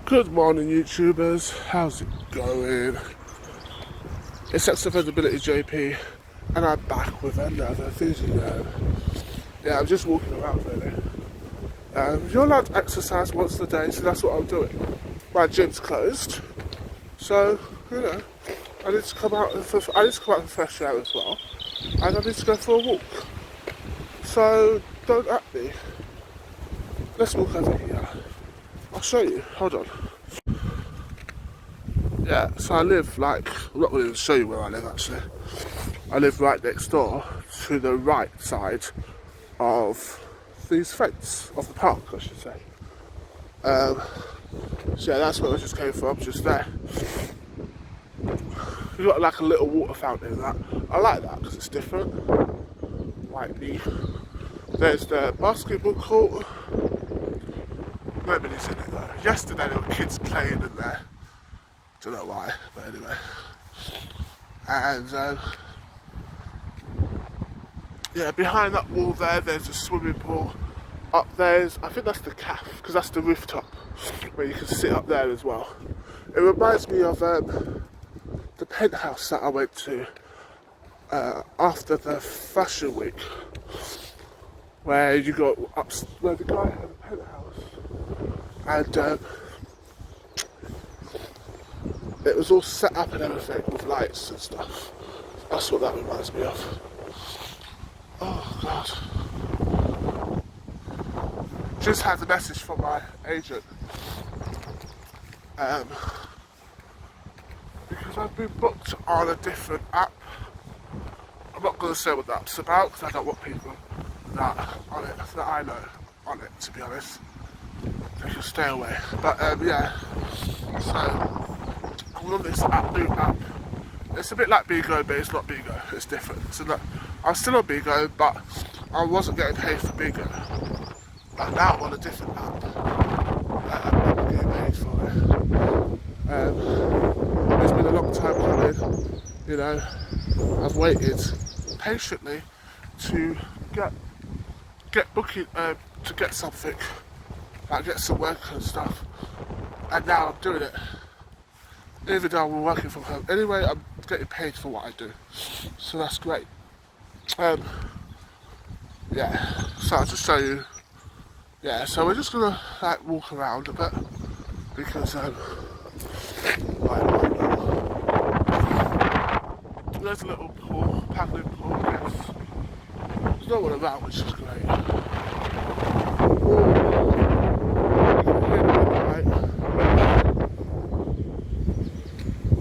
Good morning, YouTubers. How's it going? It's Extra Visibility JP, and I'm back with another video. Yeah, I'm just walking around really. You're allowed to exercise once a day, so that's what I'm doing. My gym's closed, so you know, I need to come out for fresh air as well, and I need to go for a walk. So don't at me. Let's walk over here. I'll show you. Hold on. Yeah, so I live I'm not going to show you where I live actually. I live right next door to the right side of these fence, of the park I should say. So yeah, that's where I just came from, just there. You've got like a little water fountain in that. I like that because it's different. There's the basketball court. Nobody's in it though. Yesterday there were kids playing in there. Don't know why, but anyway. And yeah, behind that wall there's a swimming pool. Up there's, I think that's the calf, because that's the rooftop where you can sit up there as well. It reminds me of the penthouse that I went to after the fashion week, where you got up, where the guy had a penthouse, and it was all set up and everything with lights and stuff. That's what that reminds me of. Oh God. Just had a message from my agent. Because I've been booked on a different app. I'm not going to say what the app's about because I don't want people that I know on it, to be honest. They can stay away. But yeah, so I'm on this new app. It's a bit like Bigo, but it's not Bigo. It's different. So look, I'm still on Bigo, but I wasn't getting paid for Bigo. But now I'm on a different app. I'm getting paid for it. It's been a long time coming. You know, I've waited patiently to get booking, to get something, like get some work and stuff. And now I'm doing it. Even though we're working from home. Anyway, I'm getting paid for what I do. So that's great. Yeah, so I'll just show you. Yeah, so we're just gonna like walk around a bit because there's a little pool, paddling pool, yes. There's no one around, which is great.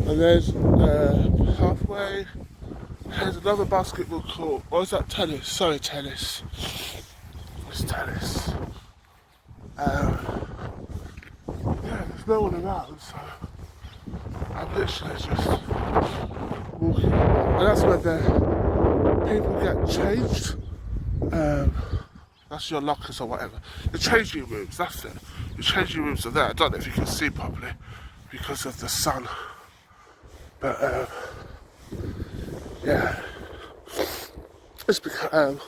And there's halfway, there's another basketball court. Or is that tennis? Sorry, tennis. It's tennis. Yeah, there's no one around, so I'm literally just walking. And that's where the people get changed. That's your lockers or whatever. The changing rooms, that's it. The changing rooms are there. I don't know if you can see properly because of the sun. But yeah, it's because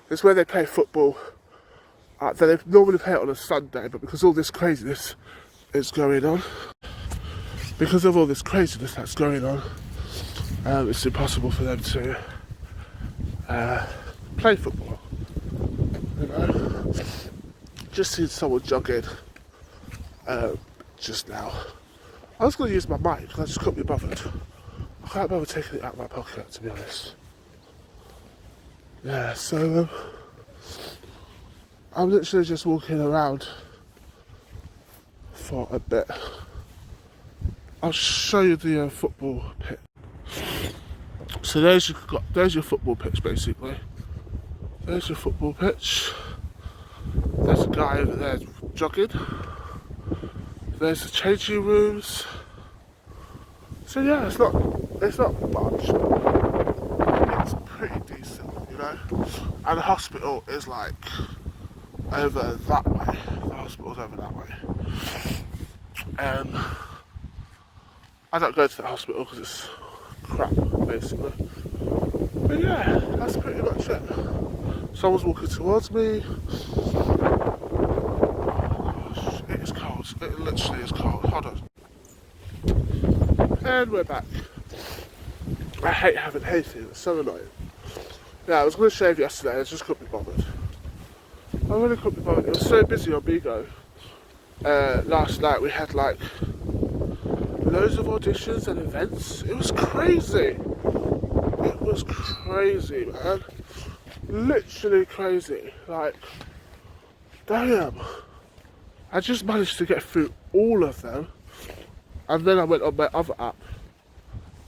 it's where they play football. They normally play it on a Sunday, but because all this craziness is going on, because of all this craziness that's going on, it's impossible for them to play football. You know, just seen someone jogging just now. I was going to use my mic because I just couldn't be bothered. I can't bother taking it out of my pocket, to be honest. Yeah, so I'm literally just walking around for a bit. I'll show you the football pitch. So there's your football pitch basically. There's your football pitch. There's a guy over there jogging. There's the changing rooms. So yeah, it's not much. It's pretty decent, you know. And the hospital is like over that way. The hospital's over that way. I don't go to the hospital because it's crap, basically. But yeah, that's pretty much it. Someone's walking towards me. Oh gosh, it is cold. cold. It literally is cold. Hold on. And we're back. I hate having hay fever, it's so annoying. Yeah, I was going to shave yesterday, I just couldn't be bothered. I really couldn't be bothered. It was so busy on Bigo. Last night we had like loads of auditions and events. It was crazy. It was crazy, man. Literally crazy. Like, damn. I just managed to get through all of them. And then I went on my other app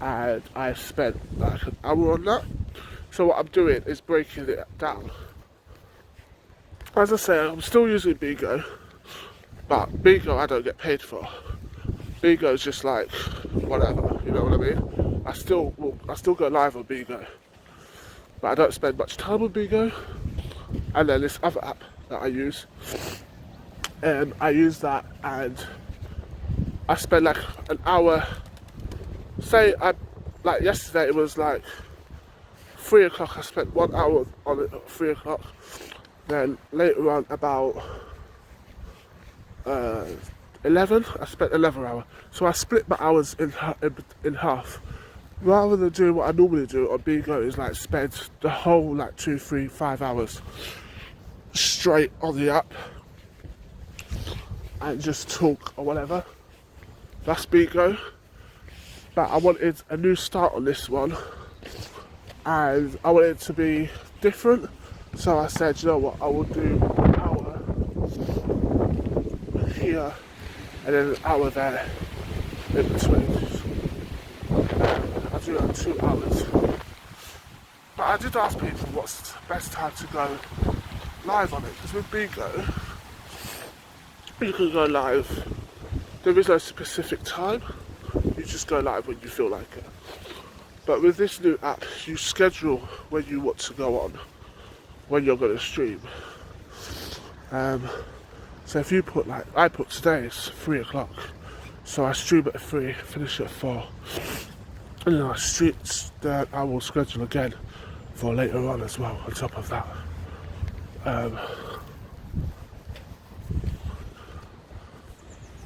and I spent like an hour on that. So what I'm doing is breaking it down. As I say, I'm still using Bigo, but Bigo I don't get paid for. Bigo is just like whatever, you know what I mean? I still go live on Bigo, but I don't spend much time on Bigo. And then this other app that I use that and I spend like an hour. Say like yesterday it was like 3 o'clock. I spent 1 hour on it at 3 o'clock. Then later on about 11, I spent 11 hours. So I split my hours in half. Rather than doing what I normally do on Bigo is like spend the whole like 2, 3, 5 hours straight on the app and just talk or whatever. That's Bigo. But I wanted a new start on this one and I wanted it to be different. So I said, you know what, I will do an hour here and then an hour there in between. I'll do like 2 hours. But I did ask people what's the best time to go live on it, because with Bigo, you can go live, there is no specific time, you just go live when you feel like it. But with this new app, you schedule when you want to go on, when you're going to stream. So if you put like, I put today is 3 o'clock, so I stream at 3, finish at 4, and then I will schedule again for later on as well, on top of that.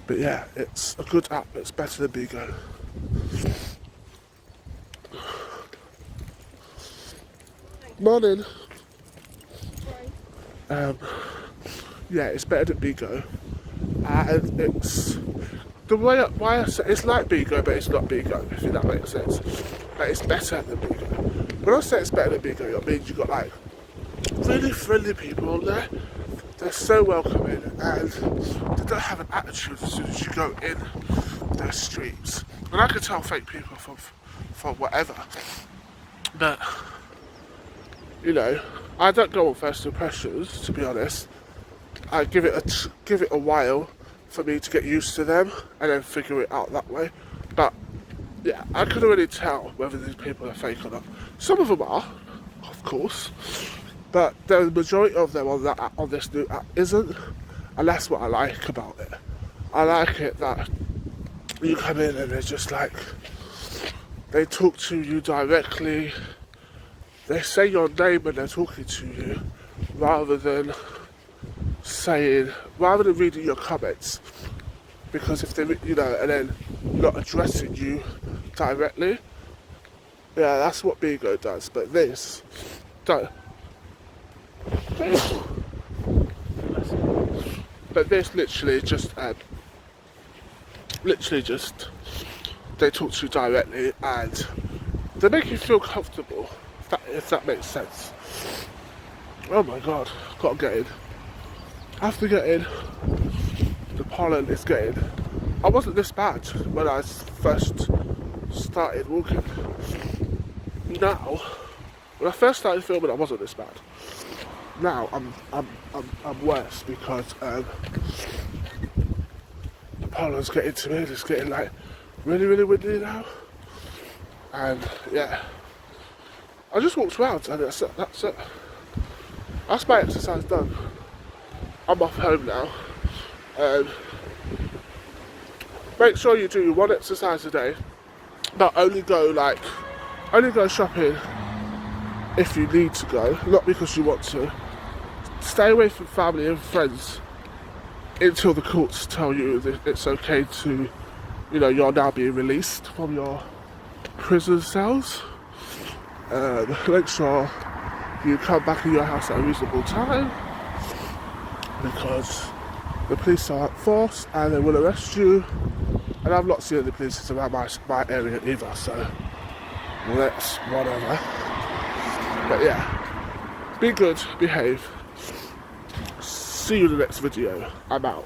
But yeah, it's a good app, it's better than Bigo. Morning. Yeah, it's better than Bigo, and it's the way why I say it's like Bigo, but it's not Bigo. If that makes sense, but it's better than Bigo. When I say it's better than Bigo, it means you got like really friendly people on there. They're so welcoming, and they don't have an attitude as soon as you go in their streams. And I can tell fake people from whatever, but you know, I don't go on first impressions, to be honest. I give it a while for me to get used to them and then figure it out that way. But yeah, I can already tell whether these people are fake or not. Some of them are, of course, but the majority of them on this new app isn't, and that's what I like about it. I like it that you come in and they're just like, they talk to you directly. They say your name when they're talking to you, rather than reading your comments. Because if they, you know, and then not addressing you directly, yeah, that's what Bigo does. But this, don't. But this literally just, they talk to you directly and they make you feel comfortable. If that makes sense. Oh my god, gotta get in. I have to get in. The pollen is getting. I wasn't this bad when I first started walking. Now, when I first started filming, I wasn't this bad. Now I'm worse because the pollen's getting to me. It's getting like really windy now, and yeah. I just walked around and that's it. That's my exercise done. I'm off home now. Make sure you do 1 exercise a day, but only go shopping if you need to go, not because you want to. Stay away from family and friends until the courts tell you that it's okay to, you know, you're now being released from your prison cells. Make sure you come back in your house at a reasonable time, because the police are forced and they will arrest you. And I've not seen any police around my area either, so let's whatever. But yeah, be good, behave. See you in the next video. I'm out.